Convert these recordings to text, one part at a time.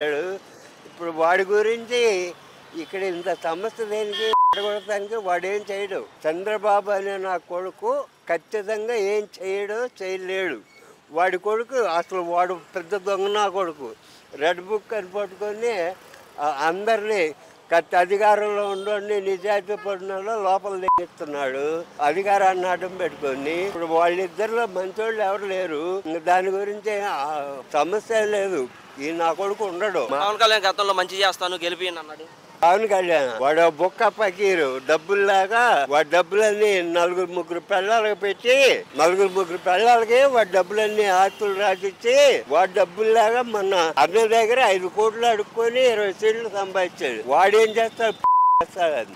ఇప్పుడు వాడి గురించి ఇక్కడ ఇంత సమస్య దేనికి పడగొడటానికి వాడేం చేయడు. చంద్రబాబు అనే నా కొడుకు ఖచ్చితంగా ఏం చేయడు, చేయలేడు. వాడి కొడుకు అసలు వాడు పెద్ద దొంగ నా కొడుకు. రెడ్ బుక్ అని పట్టుకొని అందరినీ అధికారంలో ఉండి నిజాయితీ పడిన లోపల దిగిస్తున్నాడు. అధికారాన్ని అడ్డం పెట్టుకొని ఇప్పుడు వాళ్ళిద్దరిలో మంచోళ్ళు ఎవరు లేరు. దాని గురించి సమస్య లేదు. ఈ నా కొడుకు ఉండడు. పవన్ కళ్యాణ్ గతంలో మంచి చేస్తాను గెలిపి అన్నాడు. పవన్ కళ్యాణ్ వాడు బొక్క పకీరు డబ్బుల్లాగా వాడి డబ్బులన్నీ ముగ్గురు పిల్లలకి పెట్టి ముగ్గురు పిల్లలకి వాడి డబ్బులన్నీ ఆస్తులు రాసిచ్చి వాడి డబ్బుల్లాగా మొన్న అన్న దగ్గర 5 కోట్లు అడుక్కొని 20 సీట్లు సంపాదించాడు. వాడేం చేస్తాడు?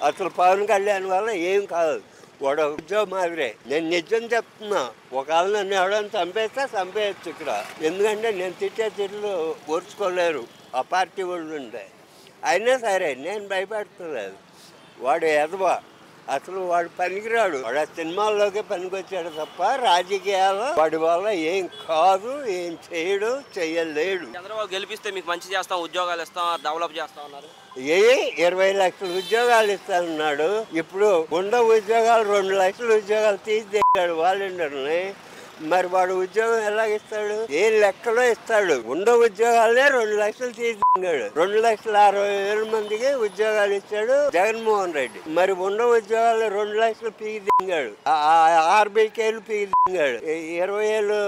అసలు పవన్ కళ్యాణ్ వల్ల ఏం కాదు. వాడు ఉద్యోగం మాదిరే. నేను నిజం చెప్తున్నా. ఒకవేళ నన్ను ఎవడని చంపేయచ్చు ఇక్కడ. ఎందుకంటే నేను తిట్లు ఓర్చుకోలేరు ఆ పార్టీ వాళ్ళు ఉంటే. అయినా సరే నేను భయపడుతున్నాను. వాడు ఎదవా, అసలు వాడు పనికిరాడు. వాడు ఆ సినిమాల్లోకి పనికొచ్చాడు తప్ప రాజకీయాలు వాడి వల్ల ఏం కాదు, ఏం చేయడు, చెయ్యలేడు. చంద్రబాబు గెలిపిస్తే మీకు మంచి చేస్తాం, ఉద్యోగాలు ఇస్తాం, డెవలప్ చేస్తాం అన్నారు. 20 లక్షల ఉద్యోగాలు ఇస్తానన్నాడు. ఇప్పుడు ఉన్న ఉద్యోగాలు 2 లక్షల ఉద్యోగాలు తీసేసాడు వాలంటీర్ని. మరి వాడు ఉద్యోగం ఎలా ఇస్తాడు? ఏ లెక్కలో ఇస్తాడు? ఉన్న ఉద్యోగాలనే 2 లక్షలు తీసిగాడు. 2,60,000 మందికి ఉద్యోగాలు ఇచ్చాడు జగన్మోహన్ రెడ్డి. మరి ఉన్న ఉద్యోగాలు 2 లక్షలు పీకిదింగాడు. ఆర్బీకేలు పీకిదింగాడు. 20,000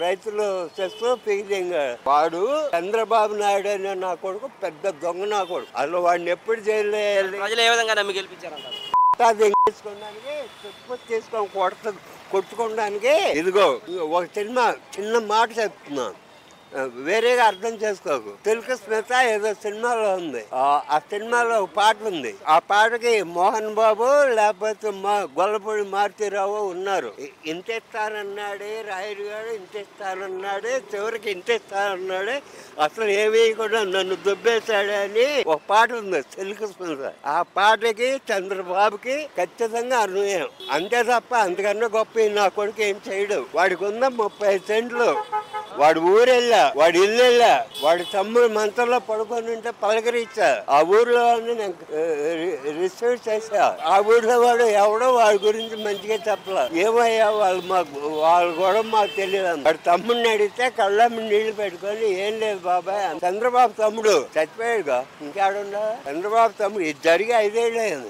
రైతులు చేస్తూ పీకిదింగాడు. వాడు చంద్రబాబు నాయుడు అనే నా కొడుకు పెద్ద దొంగ నా కొడుకు. అసలు వాడిని ఎప్పుడు జైలు ప్రజలు ఏ విధంగా నమ్మి గెలిపించారంటారు? తీసుకొని కొట్టుకోవడానికి ఇదిగో ఒక చిన్న మాట చెప్తున్నాను, వేరేగా అర్థం చేసుకోకు. తెలుగు స్మిత ఏదో సినిమాలో ఉంది. ఆ సినిమాలో ఒక పాట ఉంది. ఆ పాటకి మోహన్ బాబు లేకపోతే గొల్లపూడి మారుతీరావు ఉన్నారు. ఇంతేస్తానన్నాడే రాయుడు గారు, ఇంతేస్తానన్నాడే, చివరికి ఇంతేస్తానన్నాడే, అసలు ఏమీ కూడా నన్ను దుబ్బేశాడే అని ఒక పాట ఉంది తెలుగు స్మిత. ఆ పాటకి చంద్రబాబుకి ఖచ్చితంగా అన్వయం. అంతే తప్ప అంతకన్నా గొప్ప నా కొడుకు ఏం చేయడు. వాడికి ఉన్న 30 సెంట్లు. వాడు ఊరెళ్ళా, వాడు ఇల్లు వెళ్ళా, వాడి తమ్ముడు మంచంలో పడుకొని ఉంటే పలకరించా. ఆ ఊర్లో నేను రిసీవ్ చేశా. ఆ ఊర్లో వాడు ఎవడో వాడి గురించి మంచిగా చెప్పలే. ఏమయ్యా వాళ్ళ కూడా మాకు తెలియదు. వాడి తమ్ముడిని అడిగితే కళ్ళమ్మ నీళ్లు పెట్టుకొని ఏం లేదు బాబాయ్, చంద్రబాబు తమ్ముడు చచ్చిపోయాడుగా, ఇంకేడుండా చంద్రబాబు తమ్ముడు. ఇది జరిగి 5 ఏళ్ళు అయింది.